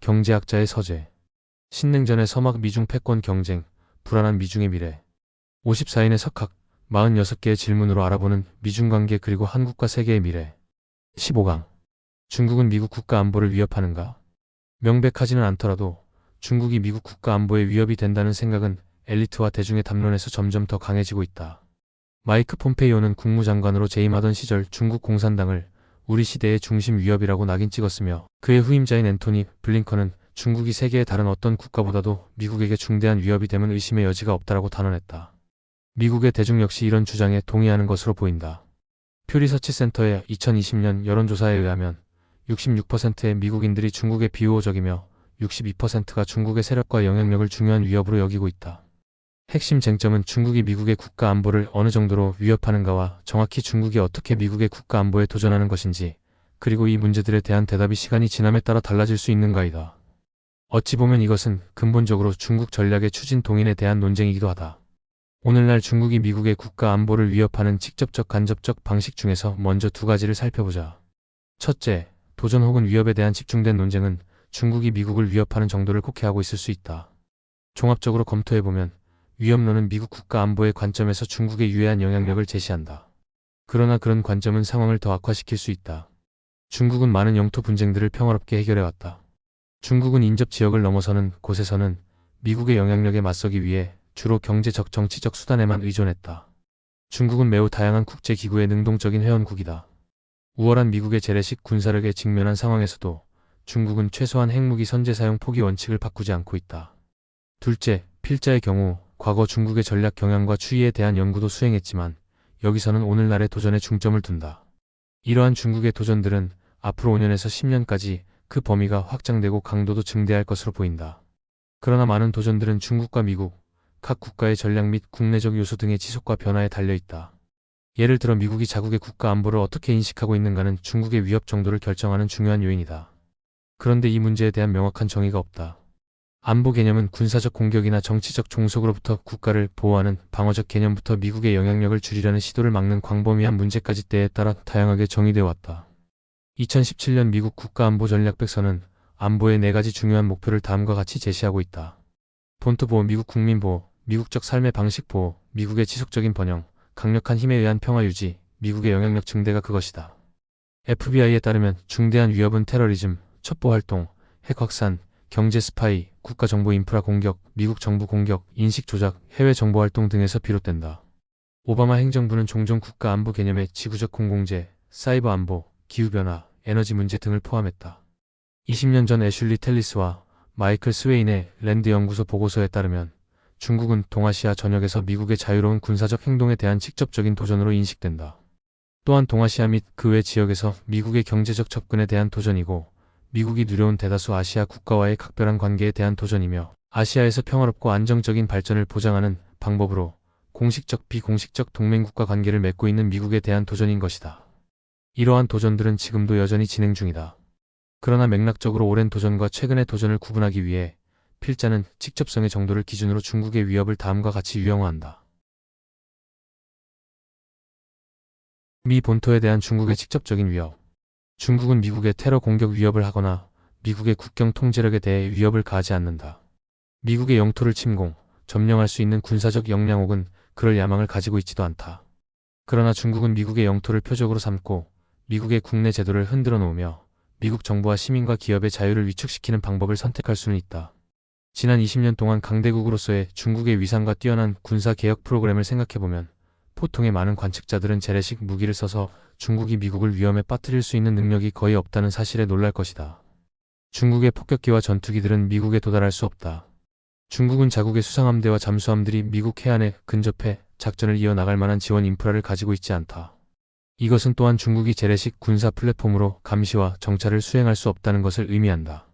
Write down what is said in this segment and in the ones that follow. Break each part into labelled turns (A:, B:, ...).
A: 경제학자의 서재. 신냉전의 서막 미중 패권 경쟁, 불안한 미중의 미래. 54인의 석학, 46개의 질문으로 알아보는 미중 관계 그리고 한국과 세계의 미래. 15강. 중국은 미국 국가 안보를 위협하는가? 명백하지는 않더라도 중국이 미국 국가 안보에 위협이 된다는 생각은 엘리트와 대중의 담론에서 점점 더 강해지고 있다. 마이크 폼페이오는 국무장관으로 재임하던 시절 중국 공산당을 우리 시대의 중심 위협이라고 낙인 찍었으며, 그의 후임자인 앤토니 블링컨은 중국이 세계의 다른 어떤 국가보다도 미국에게 중대한 위협이 됨은 의심의 여지가 없다라고 단언했다. 미국의 대중 역시 이런 주장에 동의하는 것으로 보인다. 퓨 리서치 센터의 2020년 여론조사에 의하면 66%의 미국인들이 중국에 비우호적이며 62%가 중국의 세력과 영향력을 중요한 위협으로 여기고 있다. 핵심 쟁점은 중국이 미국의 국가 안보를 어느 정도로 위협하는가와 정확히 중국이 어떻게 미국의 국가 안보에 도전하는 것인지, 그리고 이 문제들에 대한 대답이 시간이 지남에 따라 달라질 수 있는가이다. 어찌 보면 이것은 근본적으로 중국 전략의 추진 동인에 대한 논쟁이기도 하다. 오늘날 중국이 미국의 국가 안보를 위협하는 직접적 간접적 방식 중에서 먼저 두 가지를 살펴보자. 첫째, 도전 혹은 위협에 대한 집중된 논쟁은 중국이 미국을 위협하는 정도를 곡해하고 있을 수 있다. 종합적으로 검토해보면 위협론은 미국 국가 안보의 관점에서 중국에 유해한 영향력을 제시한다. 그러나 그런 관점은 상황을 더 악화시킬 수 있다. 중국은 많은 영토 분쟁들을 평화롭게 해결해왔다. 중국은 인접 지역을 넘어서는 곳에서는 미국의 영향력에 맞서기 위해 주로 경제적 정치적 수단에만 의존했다. 중국은 매우 다양한 국제기구의 능동적인 회원국이다. 우월한 미국의 재래식 군사력에 직면한 상황에서도 중국은 최소한 핵무기 선제 사용 포기 원칙을 바꾸지 않고 있다. 둘째, 필자의 경우 과거 중국의 전략 경향과 추이에 대한 연구도 수행했지만 여기서는 오늘날의 도전에 중점을 둔다. 이러한 중국의 도전들은 앞으로 5년에서 10년까지 그 범위가 확장되고 강도도 증대할 것으로 보인다. 그러나 많은 도전들은 중국과 미국, 각 국가의 전략 및 국내적 요소 등의 지속과 변화에 달려있다. 예를 들어 미국이 자국의 국가 안보를 어떻게 인식하고 있는가는 중국의 위협 정도를 결정하는 중요한 요인이다. 그런데 이 문제에 대한 명확한 정의가 없다. 안보 개념은 군사적 공격이나 정치적 종속으로부터 국가를 보호하는 방어적 개념부터 미국의 영향력을 줄이려는 시도를 막는 광범위한 문제까지 때에 따라 다양하게 정의되어 왔다. 2017년 미국 국가안보전략백서는 안보의 4가지 중요한 목표를 다음과 같이 제시하고 있다. 본토 보호, 미국 국민 보호, 미국적 삶의 방식 보호, 미국의 지속적인 번영, 강력한 힘에 의한 평화 유지, 미국의 영향력 증대가 그것이다. FBI에 따르면 중대한 위협은 테러리즘, 첩보활동, 핵 확산, 경제 스파이, 국가정보 인프라 공격, 미국 정부 공격, 인식 조작, 해외 정보활동 등에서 비롯된다. 오바마 행정부는 종종 국가 안보 개념에 지구적 공공재, 사이버 안보, 기후변화, 에너지 문제 등을 포함했다. 20년 전 애슐리 텔리스와 마이클 스웨인의 랜드 연구소 보고서에 따르면 중국은 동아시아 전역에서 미국의 자유로운 군사적 행동에 대한 직접적인 도전으로 인식된다. 또한 동아시아 및 그 외 지역에서 미국의 경제적 접근에 대한 도전이고, 미국이 누려온 대다수 아시아 국가와의 각별한 관계에 대한 도전이며, 아시아에서 평화롭고 안정적인 발전을 보장하는 방법으로 공식적 비공식적 동맹국가 관계를 맺고 있는 미국에 대한 도전인 것이다. 이러한 도전들은 지금도 여전히 진행 중이다. 그러나 맥락적으로 오랜 도전과 최근의 도전을 구분하기 위해 필자는 직접성의 정도를 기준으로 중국의 위협을 다음과 같이 유형화한다. 미 본토에 대한 중국의 직접적인 위협. 중국은 미국의 테러 공격 위협을 하거나 미국의 국경 통제력에 대해 위협을 가하지 않는다. 미국의 영토를 침공, 점령할 수 있는 군사적 역량 혹은 그럴 야망을 가지고 있지도 않다. 그러나 중국은 미국의 영토를 표적으로 삼고 미국의 국내 제도를 흔들어 놓으며 미국 정부와 시민과 기업의 자유를 위축시키는 방법을 선택할 수는 있다. 지난 20년 동안 강대국으로서의 중국의 위상과 뛰어난 군사개혁 프로그램을 생각해보면 보통의 많은 관측자들은 재래식 무기를 써서 중국이 미국을 위험에 빠뜨릴 수 있는 능력이 거의 없다는 사실에 놀랄 것이다. 중국의 폭격기와 전투기들은 미국에 도달할 수 없다. 중국은 자국의 수상함대와 잠수함들이 미국 해안에 근접해 작전을 이어나갈 만한 지원 인프라를 가지고 있지 않다. 이것은 또한 중국이 재래식 군사 플랫폼으로 감시와 정찰을 수행할 수 없다는 것을 의미한다.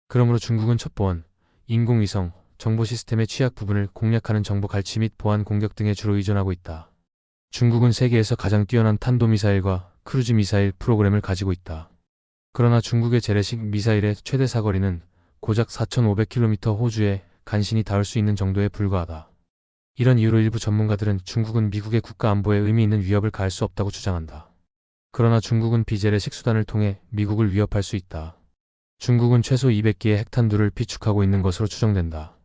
A: 그러므로 중국은 첩보원, 인공위성, 정보 시스템의 취약 부분을 공략하는 정보 갈취 및 보안 공격 등에 주로 의존하고 있다. 중국은 세계에서 가장 뛰어난 탄도미사일과 크루즈 미사일 프로그램을 가지고 있다. 그러나 중국의 재래식 미사일의 최대 사거리는 고작 4,500km 호주에 간신히 닿을 수 있는 정도에 불과하다. 이런 이유로 일부 전문가들은 중국은 미국의 국가 안보에 의미 있는 위협을 가할 수 없다고 주장한다. 그러나 중국은 비재래식 수단을 통해 미국을 위협할 수 있다. 중국은 최소 200기의 핵탄두를 비축하고 있는 것으로 추정된다.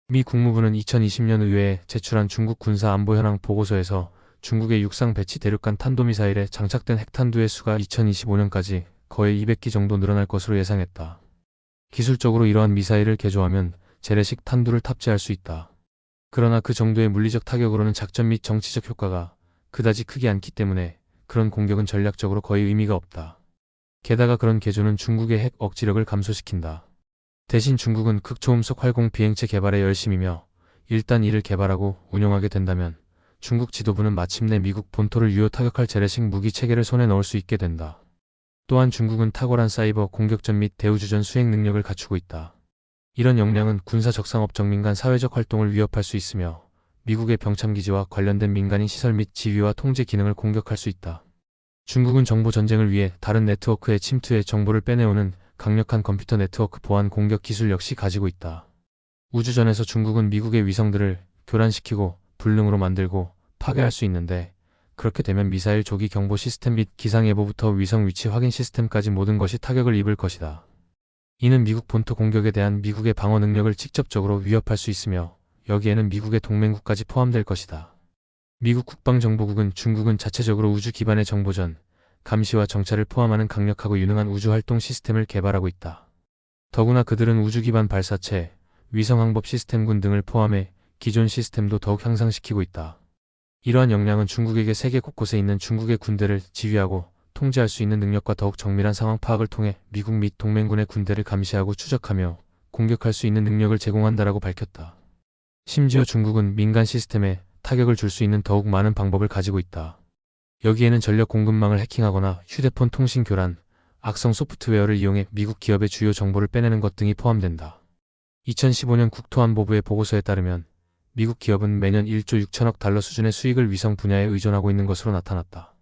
A: 미 국무부는 2020년 의회에 제출한 중국 군사 안보 현황 보고서에서 중국의 육상 배치 대륙간 탄도미사일에 장착된 핵탄두의 수가 2025년까지 거의 200기 정도 늘어날 것으로 예상했다. 기술적으로 이러한 미사일을 개조하면 재래식 탄두를 탑재할 수 있다. 그러나 그 정도의 물리적 타격으로는 작전 및 정치적 효과가 그다지 크지 않기 때문에 그런 공격은 전략적으로 거의 의미가 없다. 게다가 그런 개조는 중국의 핵 억지력을 감소시킨다. 대신 중국은 극초음속 활공 비행체 개발에 열심이며 일단 이를 개발하고 운용하게 된다면 중국 지도부는 마침내 미국 본토를 유효 타격할 재래식 무기 체계를 손에 넣을 수 있게 된다. 또한 중국은 탁월한 사이버 공격전 및 대우주전 수행 능력을 갖추고 있다. 이런 역량은 군사 적상업적 민간 사회적 활동을 위협할 수 있으며 미국의 병참기지와 관련된 민간인 시설 및 지휘와 통제 기능을 공격할 수 있다. 중국은 정보 전쟁을 위해 다른 네트워크의 침투해 정보를 빼내오는 강력한 컴퓨터 네트워크 보안 공격 기술 역시 가지고 있다. 우주전에서 중국은 미국의 위성들을 교란시키고 불능으로 만들고 파괴할 수 있는데 그렇게 되면 미사일 조기 경보 시스템 및 기상예보부터 위성 위치 확인 시스템까지 모든 것이 타격을 입을 것이다. 이는 미국 본토 공격에 대한 미국의 방어 능력을 직접적으로 위협할 수 있으며 여기에는 미국의 동맹국까지 포함될 것이다. 미국 국방정보국은 중국은 자체적으로 우주 기반의 정보전, 감시와 정찰을 포함하는 강력하고 유능한 우주활동 시스템을 개발하고 있다. 더구나 그들은 우주 기반 발사체, 위성항법 시스템군 등을 포함해 기존 시스템도 더욱 향상시키고 있다. 이러한 역량은 중국에게 세계 곳곳에 있는 중국의 군대를 지휘하고 통제할 수 있는 능력과 더욱 정밀한 상황 파악을 통해 미국 및 동맹군의 군대를 감시하고 추적하며 공격할 수 있는 능력을 제공한다라고 밝혔다. 심지어 중국은 민간 시스템에 타격을 줄 수 있는 더욱 많은 방법을 가지고 있다. 여기에는 전력 공급망을 해킹하거나 휴대폰 통신 교란, 악성 소프트웨어를 이용해 미국 기업의 주요 정보를 빼내는 것 등이 포함된다. 2015년 국토안보부의 보고서에 따르면 미국 기업은 매년 1조 6천억 달러 수준의 수익을 위성 분야에 의존하고 있는 것으로 나타났다.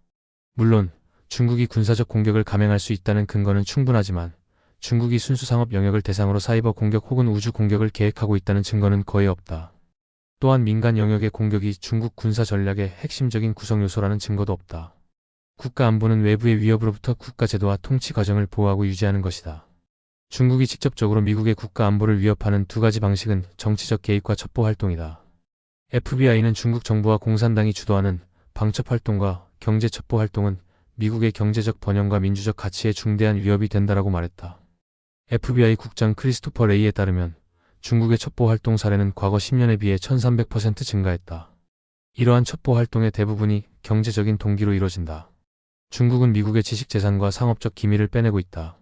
A: 물론 중국이 군사적 공격을 감행할 수 있다는 근거는 충분하지만 중국이 순수 상업 영역을 대상으로 사이버 공격 혹은 우주 공격을 계획하고 있다는 증거는 거의 없다. 또한 민간 영역의 공격이 중국 군사 전략의 핵심적인 구성 요소라는 증거도 없다. 국가 안보는 외부의 위협으로부터 국가 제도와 통치 과정을 보호하고 유지하는 것이다. 중국이 직접적으로 미국의 국가 안보를 위협하는 두 가지 방식은 정치적 개입과 첩보 활동이다. FBI는 중국 정부와 공산당이 주도하는 방첩 활동과 경제 첩보 활동은 미국의 경제적 번영과 민주적 가치에 중대한 위협이 된다라고 말했다. FBI 국장 크리스토퍼 레이에 따르면 중국의 첩보 활동 사례는 과거 10년에 비해 1300% 증가했다. 이러한 첩보 활동의 대부분이 경제적인 동기로 이뤄진다. 중국은 미국의 지식재산과 상업적 기밀을 빼내고 있다.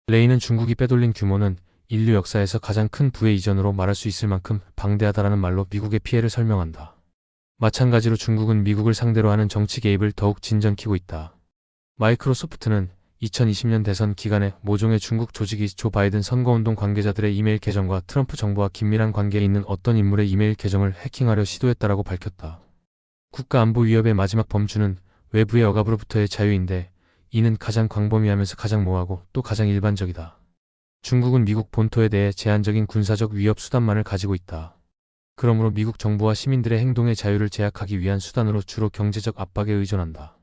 A: 레이는 중국이 빼돌린 규모는 인류 역사에서 가장 큰 부의 이전으로 말할 수 있을 만큼 방대하다라는 말로 미국의 피해를 설명한다. 마찬가지로 중국은 미국을 상대로 하는 정치 개입을 더욱 진전키고 있다. 마이크로소프트는 2020년 대선 기간에 모종의 중국 조직이 조 바이든 선거운동 관계자들의 이메일 계정과 트럼프 정부와 긴밀한 관계에 있는 어떤 인물의 이메일 계정을 해킹하려 시도했다라고 밝혔다. 국가안보 위협의 마지막 범주는 외부의 억압으로부터의 자유인데 이는 가장 광범위하면서 가장 모호하고 또 가장 일반적이다. 중국은 미국 본토에 대해 제한적인 군사적 위협 수단만을 가지고 있다. 그러므로 미국 정부와 시민들의 행동의 자유를 제약하기 위한 수단으로 주로 경제적 압박에 의존한다.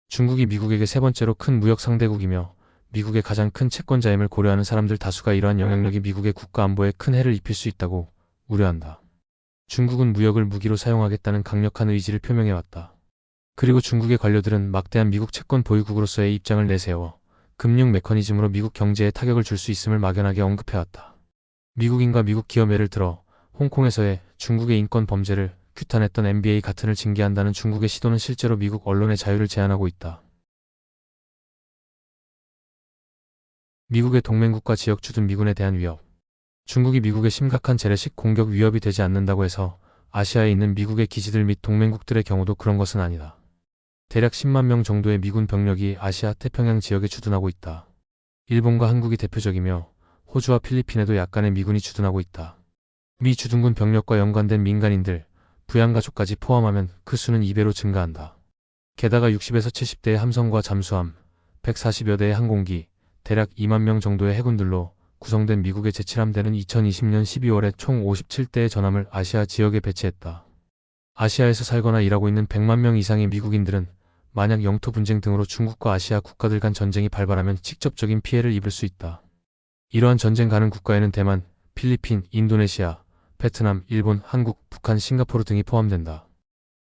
A: 중국이 미국에게 세 번째로 큰 무역 상대국이며 미국의 가장 큰 채권자임을 고려하는 사람들 다수가 이러한 영향력이 미국의 국가안보에 큰 해를 입힐 수 있다고 우려한다. 중국은 무역을 무기로 사용하겠다는 강력한 의지를 표명해왔다. 그리고 중국의 관료들은 막대한 미국 채권 보유국으로서의 입장을 내세워 금융 메커니즘으로 미국 경제에 타격을 줄 수 있음을 막연하게 언급해왔다. 미국인과 미국 기업 예를 들어 홍콩에서의 중국의 인권 범죄를 규탄했던 NBA 같은을 징계한다는 중국의 시도는 실제로 미국 언론의 자유를 제한하고 있다. 미국의 동맹국가 지역 주둔 미군에 대한 위협. 중국이 미국의 심각한 재래식 공격 위협이 되지 않는다고 해서 아시아에 있는 미국의 기지들 및 동맹국들의 경우도 그런 것은 아니다. 대략 10만 명 정도의 미군 병력이 아시아 태평양 지역에 주둔하고 있다. 일본과 한국이 대표적이며 호주와 필리핀에도 약간의 미군이 주둔하고 있다. 미 주둔군 병력과 연관된 민간인들, 부양가족까지 포함하면 그 수는 2배로 증가한다. 게다가 60에서 70대의 함선과 잠수함, 140여 대의 항공기, 대략 2만 명 정도의 해군들로 구성된 미국의 제7함대는 2020년 12월에 총 57대의 전함을 아시아 지역에 배치했다. 아시아에서 살거나 일하고 있는 100만 명 이상의 미국인들은 만약 영토 분쟁 등으로 중국과 아시아 국가들 간 전쟁이 발발하면 직접적인 피해를 입을 수 있다. 이러한 전쟁 가능 국가에는 대만, 필리핀, 인도네시아, 베트남, 일본, 한국, 북한, 싱가포르 등이 포함된다.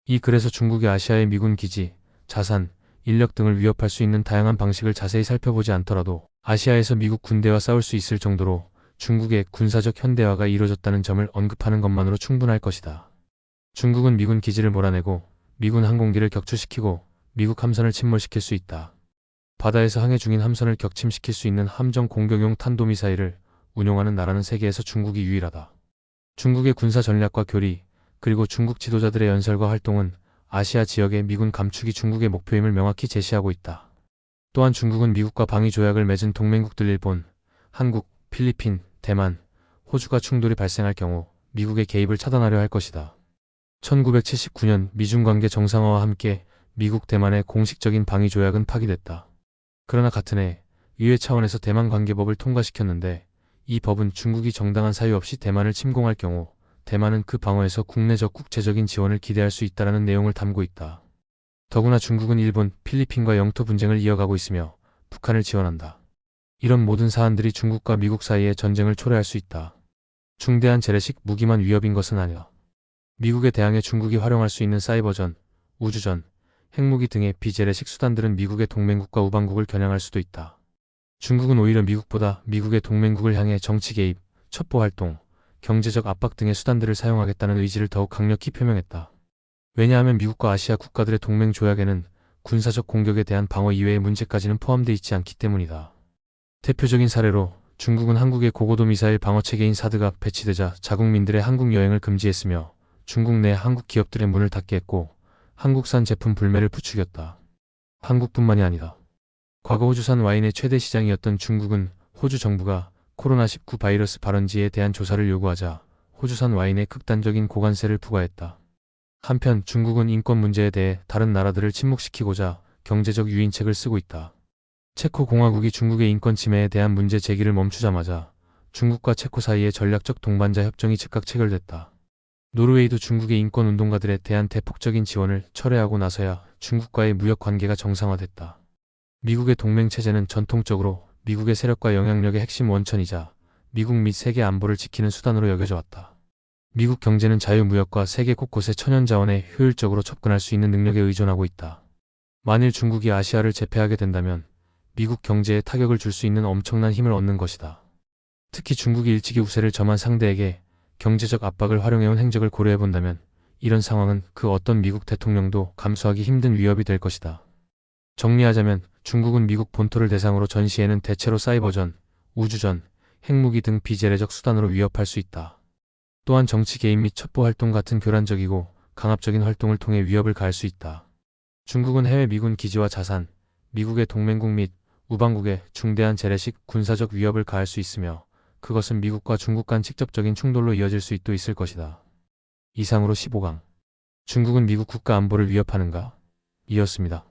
A: 이 글에서 중국이 아시아의 미군 기지, 자산, 인력 등을 위협할 수 있는 다양한 방식을 자세히 살펴보지 않더라도 아시아에서 미국 군대와 싸울 수 있을 정도로 중국의 군사적 현대화가 이루어졌다는 점을 언급하는 것만으로 충분할 것이다. 중국은 미군 기지를 몰아내고 미군 항공기를 격추시키고 미국 함선을 침몰시킬 수 있다. 바다에서 항해 중인 함선을 격침시킬 수 있는 함정 공격용 탄도미사일을 운용하는 나라는 세계에서 중국이 유일하다. 중국의 군사 전략과 교리, 그리고 중국 지도자들의 연설과 활동은 아시아 지역의 미군 감축이 중국의 목표임을 명확히 제시하고 있다. 또한 중국은 미국과 방위 조약을 맺은 동맹국들 일본, 한국, 필리핀, 대만, 호주가 충돌이 발생할 경우 미국의 개입을 차단하려 할 것이다. 1979년 미중 관계 정상화와 함께 미국 대만의 공식적인 방위 조약은 파기됐다. 그러나 같은 해 의회 차원에서 대만 관계법을 통과시켰는데 이 법은 중국이 정당한 사유 없이 대만을 침공할 경우 대만은 그 방어에서 국내적 국제적인 지원을 기대할 수 있다는 내용을 담고 있다. 더구나 중국은 일본, 필리핀과 영토 분쟁을 이어가고 있으며 북한을 지원한다. 이런 모든 사안들이 중국과 미국 사이의 전쟁을 초래할 수 있다. 중대한 재래식 무기만 위협인 것은 아니다. 미국에 대항해 중국이 활용할 수 있는 사이버전, 우주전, 핵무기 등의 비재래식 수단들은 미국의 동맹국과 우방국을 겨냥할 수도 있다. 중국은 오히려 미국보다 미국의 동맹국을 향해 정치 개입, 첩보 활동, 경제적 압박 등의 수단들을 사용하겠다는 의지를 더욱 강력히 표명했다. 왜냐하면 미국과 아시아 국가들의 동맹 조약에는 군사적 공격에 대한 방어 이외의 문제까지는 포함되어 있지 않기 때문이다. 대표적인 사례로 중국은 한국의 고고도 미사일 방어체계인 사드가 배치되자 자국민들의 한국 여행을 금지했으며 중국 내 한국 기업들의 문을 닫게 했고 한국산 제품 불매를 부추겼다. 한국뿐만이 아니다. 과거 호주산 와인의 최대 시장이었던 중국은 호주 정부가 코로나19 바이러스 발원지에 대한 조사를 요구하자 호주산 와인에 극단적인 고관세를 부과했다. 한편 중국은 인권 문제에 대해 다른 나라들을 침묵시키고자 경제적 유인책을 쓰고 있다. 체코 공화국이 중국의 인권 침해에 대한 문제 제기를 멈추자마자 중국과 체코 사이의 전략적 동반자 협정이 즉각 체결됐다. 노르웨이도 중국의 인권 운동가들에 대한 대폭적인 지원을 철회하고 나서야 중국과의 무역 관계가 정상화됐다. 미국의 동맹 체제는 전통적으로 미국의 세력과 영향력의 핵심 원천이자 미국 및 세계 안보를 지키는 수단으로 여겨져 왔다. 미국 경제는 자유무역과 세계 곳곳의 천연자원에 효율적으로 접근할 수 있는 능력에 의존하고 있다. 만일 중국이 아시아를 제패하게 된다면 미국 경제에 타격을 줄 수 있는 엄청난 힘을 얻는 것이다. 특히 중국이 일찍이 우세를 점한 상대에게 경제적 압박을 활용해온 행적을 고려해본다면 이런 상황은 그 어떤 미국 대통령도 감수하기 힘든 위협이 될 것이다. 정리하자면 중국은 미국 본토를 대상으로 전시에는 대체로 사이버전, 우주전, 핵무기 등 비재래적 수단으로 위협할 수 있다. 또한 정치 개입 및 첩보 활동 같은 교란적이고 강압적인 활동을 통해 위협을 가할 수 있다. 중국은 해외 미군 기지와 자산, 미국의 동맹국 및 우방국에 중대한 재래식 군사적 위협을 가할 수 있으며 그것은 미국과 중국 간 직접적인 충돌로 이어질 수도 있을 것이다. 이상으로 15강. 중국은 미국 국가 안보를 위협하는가? 이었습니다.